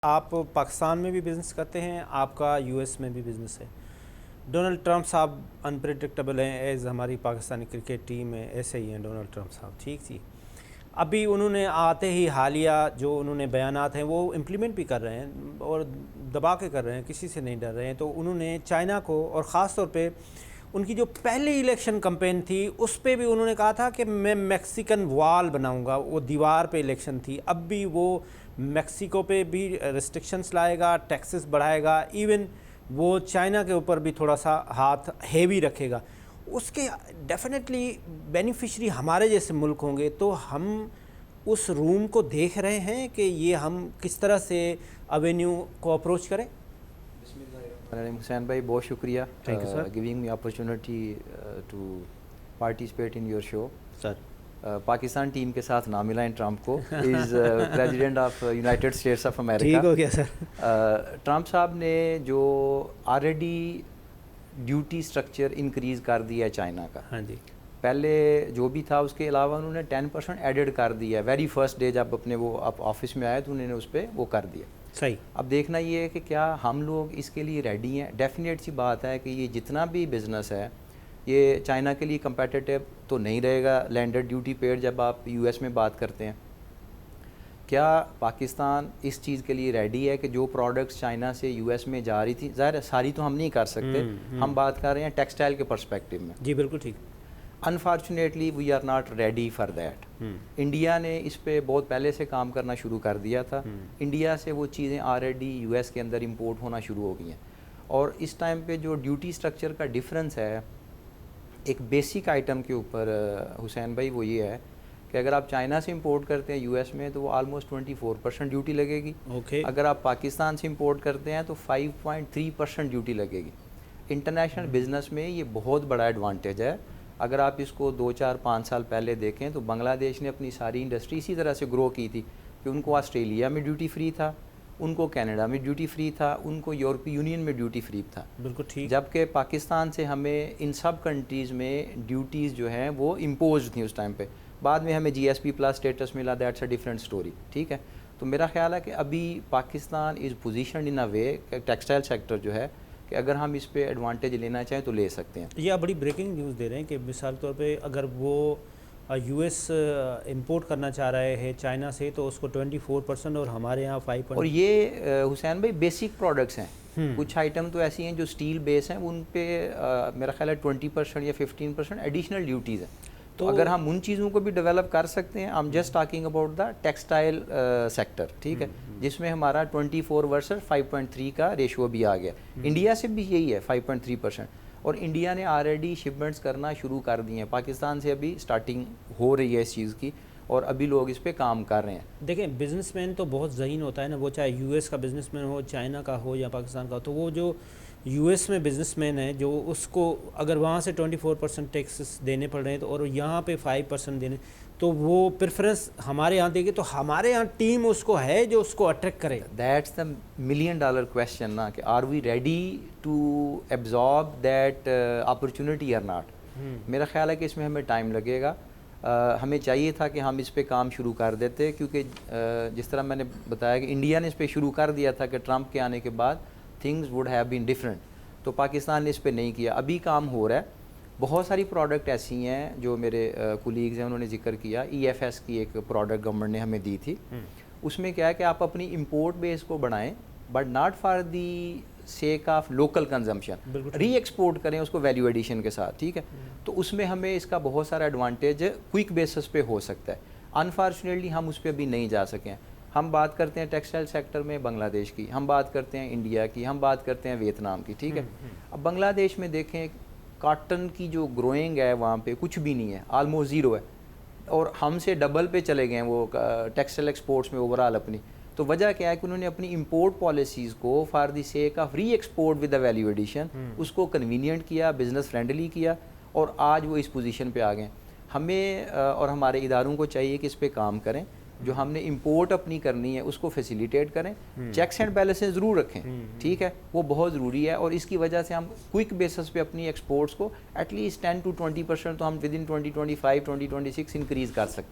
آپ پاکستان میں بھی بزنس کرتے ہیں، آپ کا یو ایس میں بھی بزنس ہے۔ ڈونلڈ ٹرمپ صاحب انپریڈکٹیبل ہیں ایز ہماری پاکستانی کرکٹ ٹیم ہے، ایسے ہی ہیں ڈونلڈ ٹرمپ صاحب، ٹھیک تھی۔ ابھی انہوں نے آتے ہی حالیہ جو انہوں نے بیانات ہیں وہ امپلیمنٹ بھی کر رہے ہیں اور دبا کے کر رہے ہیں، کسی سے نہیں ڈر رہے ہیں۔ تو انہوں نے چائنا کو، اور خاص طور پہ ان کی جو پہلی الیکشن کمپین تھی اس پہ بھی انہوں نے کہا تھا کہ میں میکسیکن وال بناؤں گا، وہ دیوار پہ الیکشن تھی۔ اب بھی وہ میکسیکو پہ بھی ریسٹرکشنز لائے گا، ٹیکسز بڑھائے گا، ایون وہ چائنا کے اوپر بھی تھوڑا سا ہاتھ ہیوی رکھے گا۔ اس کے ڈیفینیٹلی بینیفیشری ہمارے جیسے ملک ہوں گے۔ تو ہم اس روم کو دیکھ رہے ہیں کہ یہ ہم کس طرح سے ایونیو کو اپروچ کریں۔ حسین بھائی بہت شکریہ giving me opportunity to participate in your show. Sir Pakistan team کے ساتھ نہ ملائیں ٹرمپ کو، is president of United States of America. ٹھیک ہو گیا سر۔ ٹرمپ صاحب نے جو آلریڈی ڈیوٹی اسٹرکچر انکریز کر دیا ہے چائنا کا، ہاں جی، پہلے جو بھی تھا اس کے علاوہ انہوں نے 10% ایڈڈ کر دیا ہے۔ ویری فرسٹ ڈے جب اپنے وہ آفس میں آئے تو انہوں نے اس پہ وہ کر دیا۔ صحیح۔ اب دیکھنا یہ ہے کہ کیا ہم لوگ اس کے لیے ریڈی ہیں۔ ڈیفینیٹ سی بات ہے کہ یہ جتنا بھی بزنس ہے یہ چائنا کے لیے کمپیٹیٹیو تو نہیں رہے گا لینڈڈ ڈیوٹی پیڈ جب آپ یو ایس میں بات کرتے ہیں۔ کیا پاکستان اس چیز کے لیے ریڈی ہے کہ جو پروڈکٹس چائنا سے یو ایس میں جا رہی تھی، ظاہر ہے ساری تو ہم نہیں کر سکتے، ہم بات کر رہے ہیں ٹیکسٹائل کے پرسپیکٹو میں۔ جی بالکل ٹھیک۔ Unfortunately we are not ready for that. India نے اس پہ بہت پہلے سے کام کرنا شروع کر دیا تھا۔ انڈیا سے وہ چیزیں آلریڈی یو ایس کے اندر امپورٹ ہونا شروع ہو گئی ہیں، اور اس ٹائم پہ جو ڈیوٹی اسٹرکچر کا ڈفرینس ہے ایک بیسک آئٹم کے اوپر حسین بھائی، وہ یہ ہے کہ اگر آپ چائنا سے امپورٹ کرتے ہیں یو ایس میں تو وہ آلموسٹ 24% ڈیوٹی لگے گی۔ اگر آپ پاکستان سے امپورٹ کرتے ہیں تو 5.3% ڈیوٹی لگے گی۔ انٹرنیشنل بزنس میں یہ بہت بڑا ایڈوانٹیج ہے۔ اگر آپ اس کو 2 4 5 سال پہلے دیکھیں تو بنگلہ دیش نے اپنی ساری انڈسٹری اسی طرح سے گرو کی تھی کہ ان کو آسٹریلیا میں ڈیوٹی فری تھا، ان کو کینیڈا میں ڈیوٹی فری تھا، ان کو یورپی یونین میں ڈیوٹی فری تھا۔ بالکل ٹھیک۔ جبکہ پاکستان سے ہمیں ان سب کنٹریز میں ڈیوٹیز جو ہیں وہ امپوزڈ تھیں اس ٹائم پہ۔ بعد میں ہمیں جی ایس پی پلس اسٹیٹس ملا، دیٹس اے ڈفرینٹ اسٹوری، ٹھیک ہے۔ تو میرا خیال ہے کہ ابھی پاکستان از پوزیشنڈ ان اے وے کہ ٹیکسٹائل سیکٹر جو ہے کہ اگر ہم اس پہ ایڈوانٹیج لینا چاہیں تو لے سکتے ہیں۔ یہ بڑی بریکنگ نیوز دے رہے ہیں کہ مثال طور پہ اگر وہ یو ایس امپورٹ کرنا چاہ رہے ہیں چائنا سے تو اس کو 24% اور ہمارے یہاں 5%۔ اور یہ حسین بھائی بیسک پروڈکٹس ہیں، کچھ آئٹم تو ایسی ہیں جو اسٹیل بیس ہیں، ان پہ میرا خیال ہے 20% یا 15% ایڈیشنل ڈیوٹیز ہیں۔ تو اگر ہم ان چیزوں کو بھی ڈیولپ کر سکتے ہیں، I'm just talking about the textile sector, ٹھیک ہے، جس میں ہمارا 24 ورسز 5.3 کا ریشو بھی آ گیا۔ انڈیا سے بھی یہی ہے 5.3%، اور انڈیا نے آلریڈی شپمنٹس کرنا شروع کر دی ہیں۔ پاکستان سے ابھی سٹارٹنگ ہو رہی ہے اس چیز کی، اور ابھی لوگ اس پہ کام کر رہے ہیں۔ دیکھیں بزنس مین تو بہت ذہین ہوتا ہے نا، وہ چاہے یو ایس کا بزنس مین ہو، چائنا کا ہو یا پاکستان کا ہو، تو وہ جو یو ایس میں بزنس مین ہے جو اس کو اگر وہاں سے 24% ٹیکسز دینے پڑ رہے ہیں تو اور یہاں پہ 5% دینے، تو وہ پریفرنس ہمارے یہاں دے گی، تو ہمارے یہاں ٹیم اس کو ہے جو اس کو اٹریکٹ کرے۔ دیٹس دا $1,000,000 کویسچن نا، کہ are we ready to absorb that opportunity or not. میرا خیال ہے کہ اس میں ہمیں ٹائم لگے گا۔ ہمیں چاہیے تھا کہ ہم اس پہ کام شروع کر دیتے، کیونکہ جس طرح میں نے بتایا کہ انڈیا نے اس پہ شروع کر دیا تھا کہ ٹرمپ کے آنے کے بعد things would have been different, تو پاکستان نے اس پہ نہیں کیا۔ ابھی کام ہو رہا ہے۔ بہت ساری پروڈکٹ ایسی ہیں جو میرے کولیگز ہیں انہوں نے ذکر کیا، EFS کی ایک پروڈکٹ گورنمنٹ نے ہمیں دی تھی، اس میں کیا ہے کہ آپ اپنی امپورٹ بیس کو بڑھائیں but not for the sake of local consumption, re export کریں اس کو ویلیو ایڈیشن کے ساتھ، ٹھیک ہے۔ تو اس میں ہمیں اس کا بہت سارا ایڈوانٹیج کوئک بیسس پہ ہو سکتا ہے۔ انفارچونیٹلی ہم اس پہ ابھی نہیں جا سکے ہیں۔ ہم بات کرتے ہیں ٹیکسٹائل سیکٹر میں بنگلہ دیش کی، ہم بات کرتے ہیں انڈیا کی، ہم بات کرتے ہیں ویتنام کی، ٹھیک ہے۔ اب بنگلہ دیش میں دیکھیں کاٹن کی جو گروئنگ ہے وہاں پہ کچھ بھی نہیں ہے، آلموسٹ زیرو ہے، اور ہم سے ڈبل پہ چلے گئے ہیں وہ ٹیکسٹائل ایکسپورٹس میں اوورال اپنی۔ تو وجہ کیا ہے کہ انہوں نے اپنی امپورٹ پالیسیز کو for the sake of re export with a value addition اس کو کنوینئنٹ کیا، بزنس فرینڈلی کیا، اور آج وہ اس پوزیشن پہ آ گئے ہیں۔ ہمیں اور ہمارے اداروں کو چاہیے کہ اس پہ کام کریں، جو ہم نے امپورٹ اپنی کرنی ہے اس کو فیسیلیٹیٹ کریں، چیکس اینڈ بیلنسز ضرور رکھیں، ٹھیک ہے، وہ بہت ضروری ہے، اور اس کی وجہ سے ہم کوئک بیسس پہ اپنی ایکسپورٹس کو ایٹ لیسٹ 10 to 20% تو ہم ود ان 2025 2026 انکریز کر سکتے ہیں۔